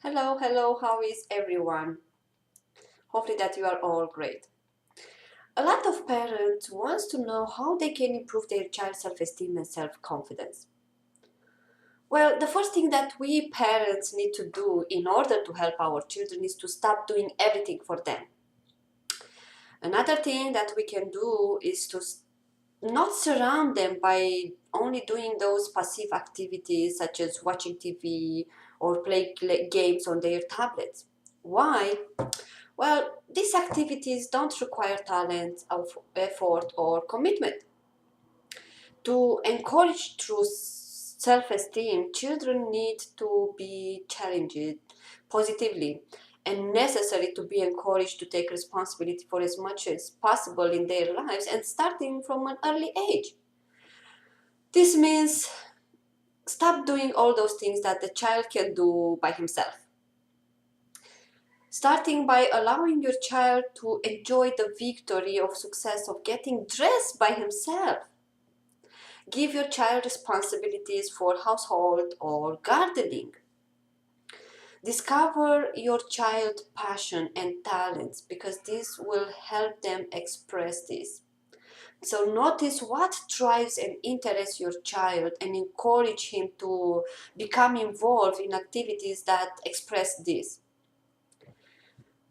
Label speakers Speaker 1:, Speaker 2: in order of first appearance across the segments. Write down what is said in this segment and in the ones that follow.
Speaker 1: Hello, how is everyone? Hopefully that you are all great. A lot of parents wants to know how they can improve their child's self-esteem and self-confidence. Well, the first thing that we parents need to do in order to help our children is to stop doing everything for them. Another thing that we can do is to not surround them by only doing those passive activities such as watching TV or play games on their tablets. Why? Well, these activities don't require talent, effort, or commitment. To encourage true self esteem, children need to be challenged positively and necessary to be encouraged to take responsibility for as much as possible in their lives and starting from an early age. This means stop doing all those things that the child can do by himself. Starting by allowing your child to enjoy the victory of success of getting dressed by himself. Give your child responsibilities for household or gardening. Discover your child's passion and talents because this will help them express this. So notice what drives and interests your child and encourage him to become involved in activities that express this.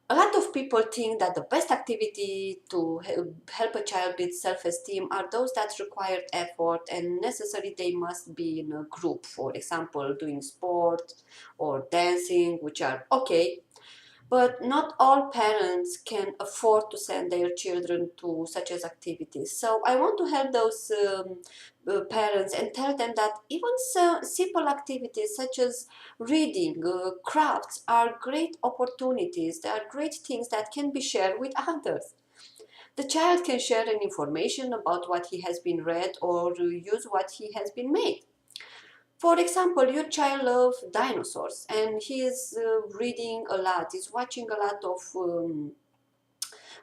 Speaker 1: A lot of people think that the best activity to help a child build self-esteem are those that require effort and necessarily they must be in a group. For example, doing sport or dancing, which are okay, but not all parents can afford to send their children to such as activities. So I want to help those parents and tell them that even simple activities such as reading, crafts are great opportunities. They are great things that can be shared with others. The child can share an information about what he has been read or use what he has been made. For example, your child loves dinosaurs and he is reading a lot, is watching a lot of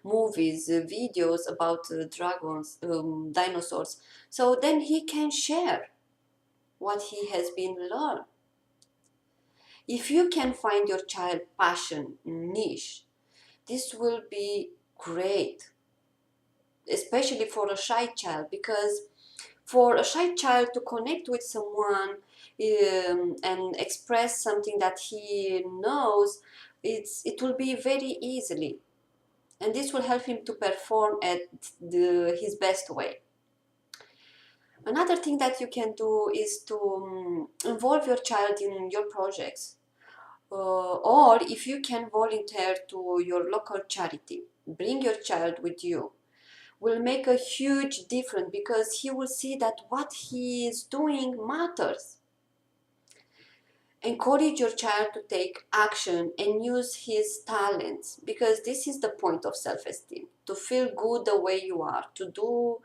Speaker 1: movies, videos about dragons, dinosaurs. So then he can share what he has been learned. If you can find your child passion niche, this will be great, especially for a shy child, because for a shy child to connect with someone and express something that he knows, it will be very easily, and this will help him to perform at his best way. Another thing that you can do is to involve your child in your projects, or if you can volunteer to your local charity, bring your child with you will make a huge difference because he will see that what he is doing matters. Encourage your child to take action and use his talents because this is the point of self-esteem, to feel good the way you are, to do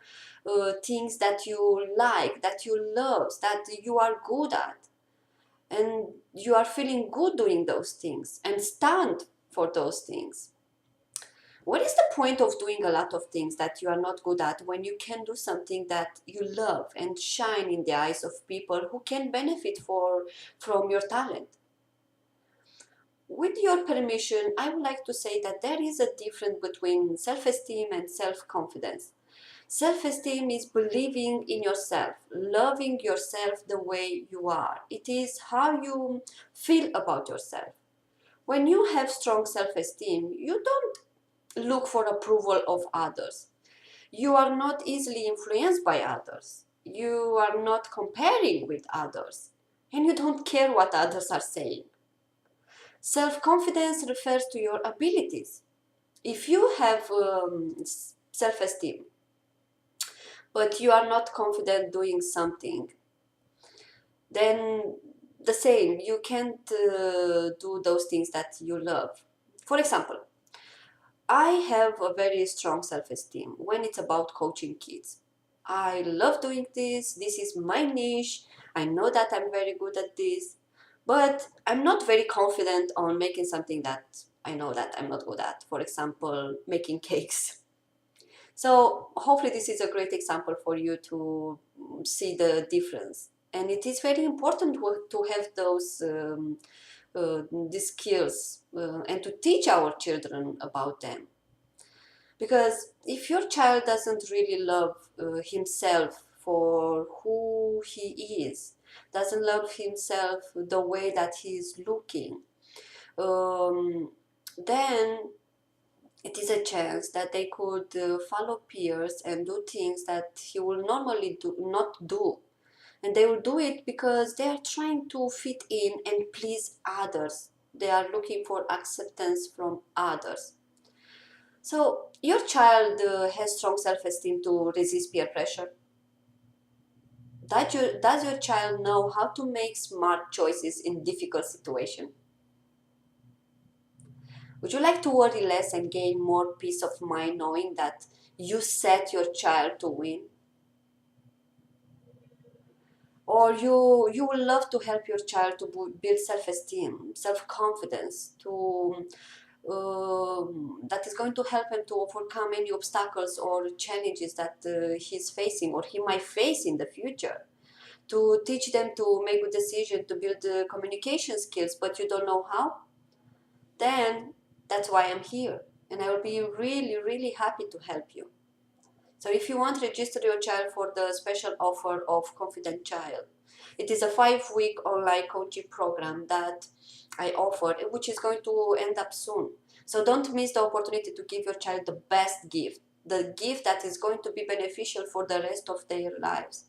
Speaker 1: things that you like, that you love, that you are good at, and you are feeling good doing those things and stand for those things. What is the point of doing a lot of things that you are not good at when you can do something that you love and shine in the eyes of people who can benefit from your talent? With your permission, I would like to say that there is a difference between self-esteem and self-confidence. Self-esteem is believing in yourself, loving yourself the way you are. It is how you feel about yourself. When you have strong self-esteem, you don't look for approval of others. You are not easily influenced by others. You are not comparing with others. And you don't care what others are saying. Self-confidence refers to your abilities. If you have self-esteem, but you are not confident doing something, then the same, you can't do those things that you love. For example, I have a very strong self-esteem when it's about coaching kids. I love doing this. This is my niche. I know that I'm very good at this, but I'm not very confident on making something that I know that I'm not good at. For example, making cakes. So hopefully this is a great example for you to see the difference. And it is very important to have those these skills and to teach our children about them. Because if your child doesn't really love himself for who he is, doesn't love himself the way that he is looking, then it is a chance that they could follow peers and do things that he will normally not do. And they will do it because they are trying to fit in and please others. They are looking for acceptance from others. So your child has strong self-esteem to resist peer pressure. Does your child know how to make smart choices in difficult situations? Would you like to worry less and gain more peace of mind knowing that you set your child to win? Or you will love to help your child to build self-esteem, self-confidence, to that is going to help him to overcome any obstacles or challenges that he's facing or he might face in the future, to teach them to make good decisions, to build communication skills, but you don't know how, then that's why I'm here, and I will be really, really happy to help you. So if you want, register your child for the special offer of Confident Child. It is a 5-week online coaching program that I offer, which is going to end up soon. So don't miss the opportunity to give your child the best gift, the gift that is going to be beneficial for the rest of their lives.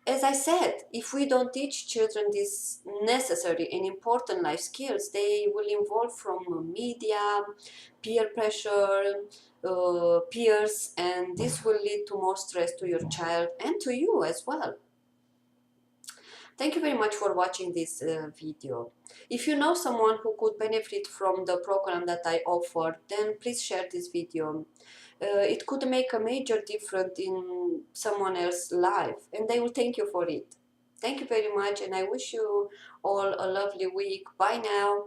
Speaker 1: As I said, if we don't teach children these necessary and important life skills, they will evolve from media, peer pressure, peers, and this will lead to more stress to your child and to you as well. Thank you very much for watching this video. If you know someone who could benefit from the program that I offer, then please share this video. It could make a major difference in someone else's life, and they will thank you for it. Thank you very much, and I wish you all a lovely week. Bye now.